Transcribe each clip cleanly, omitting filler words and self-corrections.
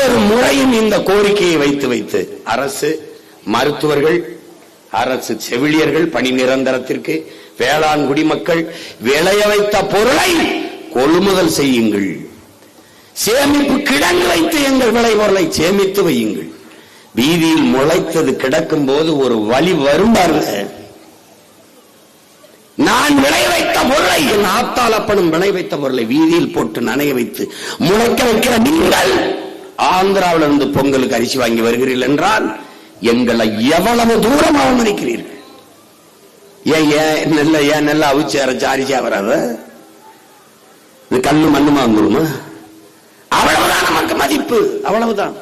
ஒவ்வொரு முறையும் இந்த கோரிக்கையை வைத்து அரசு மருத்துவர்கள், அரசு செவிலியர்கள் பணி நிரந்தரத்திற்கு, வேளாண் குடிமக்கள் விளைய வைத்த பொருளை கொள்முதல் செய்யுங்கள், சேமிப்பு கிடங்கு வைத்து எங்கள் விளைபொருளை சேமித்து வையுங்கள். வீதியில் முளைத்தது கிடக்கும் போது ஒரு வழி வரும் பாருங்க. நான் விளை வைத்த பொருளை, என் ஆத்தாளப்படும் விளை வைத்த பொருளை வீதியில் போட்டு நனைய வைத்து முளைக்க வைக்கிற நீங்கள் ஆந்திராவில் இருந்து பொங்கலுக்கு அரிசி வாங்கி வருகிறீர்கள் என்றால் எங்களை எவ்வளவு தூரம் அவமதிக்கிறீர்கள். ஏன் நெல்ல அவிச்சு அரைச்சு அரிசியா வராத? இது கல்லு மண்ணுமா வந்துருமா? அவ்வளவுதான் நமக்கு மதிப்பு. அவ்வளவுதான்.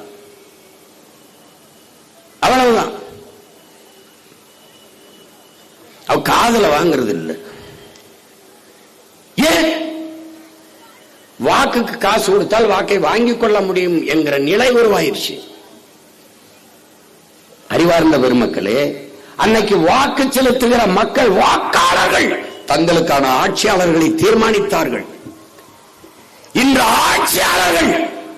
அவ காதல வாங்கிறது இல்லை. ஏன் வாக்குக்கு காசு கொடுத்தால் வாக்கை வாங்கிக் கொள்ள முடியும் என்கிற நிலை உருவாயிருச்சு. அறிவார்ந்த பெருமக்களே, அன்னைக்கு வாக்கு செலுத்துகிற மக்கள், வாக்காளர்கள் தங்களுக்கான ஆட்சியாளர்களை தீர்மானித்தார்கள். இன்று ஆட்சியாளர்கள்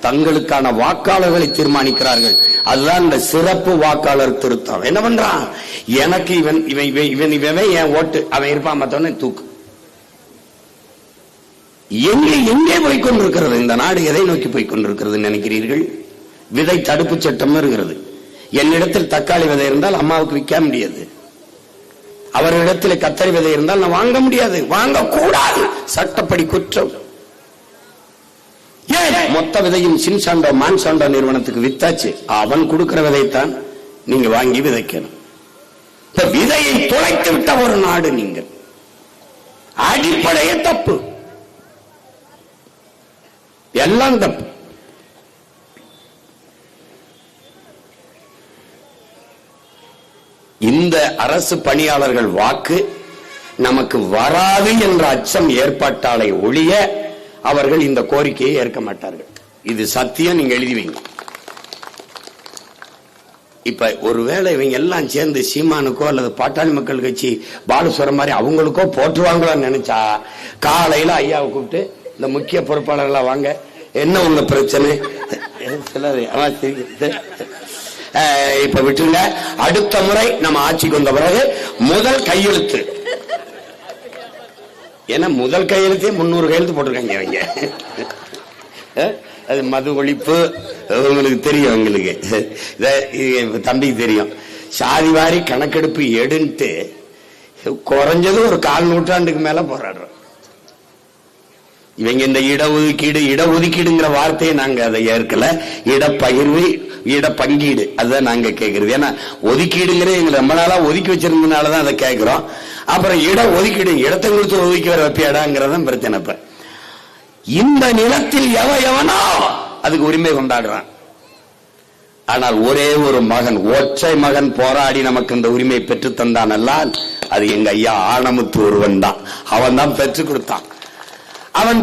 தங்களுக்கான வாக்காளர்களை தீர்மானிக்கிறார்கள். அதுதான் இந்த சிறப்பு வாக்காளர் திருத்தம். என்ன பண்றான்? எனக்கு இவன் என் ஓட்டு, அவன் இருப்பான், மத்தவன தூக்கு. எங்கே போய்கொண்டிருக்கிறது இந்த நாடு? எதை நோக்கி போய்கொண்டிருக்கிறது நினைக்கிறீர்கள்? விதை தடுப்பு சட்டம் இருக்கிறது. என்னிடத்தில் தக்காளி விதை இருந்தால் அம்மாவுக்கு விற்க முடியாது. அவரிடத்தில் கத்தரி விதை இருந்தால் நான் வாங்க முடியாது, வாங்கக்கூடாது, சட்டப்படி குற்றம். மொத்த விதையும் சின்சாண்டோ மான்சாண்டோ நிறுவனத்துக்கு வித்தாச்சு. அவன் கொடுக்கிற விதைத்தான் நீங்க வாங்கி விதைக்கணும். இப்ப விதையை துளைத்து விட்ட ஒரு நாடு நீங்கள். அடிப்படையே தப்பு, எல்லாம் தப்பு. இந்த அரசு பணியாளர்கள் வாக்கு நமக்கு வராது என்ற அச்சம் ஏற்பட்டாலே ஒழிய அவர்கள் இந்த கோரிக்கையை ஏற்க மாட்டார்கள். இது சத்தியம், நீங்க எழுதி வைங்க. இப்ப ஒருவேளை இவங்க எல்லாம் சேர்ந்து சீமானுக்கோ அல்லது பாட்டாளி மக்கள் கட்சி பாலுசுவரம் மாதிரி அவங்களுக்கோ போட்டுருவாங்களான்னு நினைச்சா, காலையில ஐயாவை கூப்பிட்டு இந்த முக்கிய பொறுப்பாளர்களா வாங்க, என்ன உங்க பிரச்சனை, இப்ப விட்டுருங்க, அடுத்த முறை நம்ம ஆட்சிக்கு வந்த பிறகு முதல் கையெழுத்து, ஏன்னா முதல் கையெழுத்தே 300 கையெழுத்து போட்டிருக்காங்க அவங்க. அது மது ஒழிப்பு, உங்களுக்கு தெரியும், உங்களுக்கு தம்பிக்கு தெரியும். சாதி வாரி கணக்கெடுப்பு எடுன்ட்டு குறைஞ்சது ஒரு 1/4 நூற்றாண்டுக்கு மேல போராடுறோம். இவங்க இந்த இடஒதுக்கீடுங்கிற வார்த்தையை நாங்க அதை ஏற்கல. இடப்பகிர்வு, இடப்பங்கீடு, அதுதான் நாங்க கேட்கறது. ஏன்னா ஒதுக்கீடுங்கிற எங்களை ரொம்ப நாளா ஒதுக்கி வச்சிருந்ததுனாலதான் அதை கேட்கிறோம். அப்புறம் இட ஒதுக்கீடு, இடத்தை கொடுத்து ஒதுக்கி வர வைப்பியாடாங்கிறதான் பிரச்சனை. இப்ப இந்த நிலத்தில் எவனோ அதுக்கு உரிமை கொண்டாடுறான். ஆனால் ஒரே ஒரு மகன், ஒற்றை மகன் போராடி நமக்கு இந்த உரிமை பெற்று தந்தான் அல்லால் அது எங்க ஐயா ஆணமுத்து ஒருவன் தான். அவன் தான் பெற்றுக் கொடுத்தான். அவன்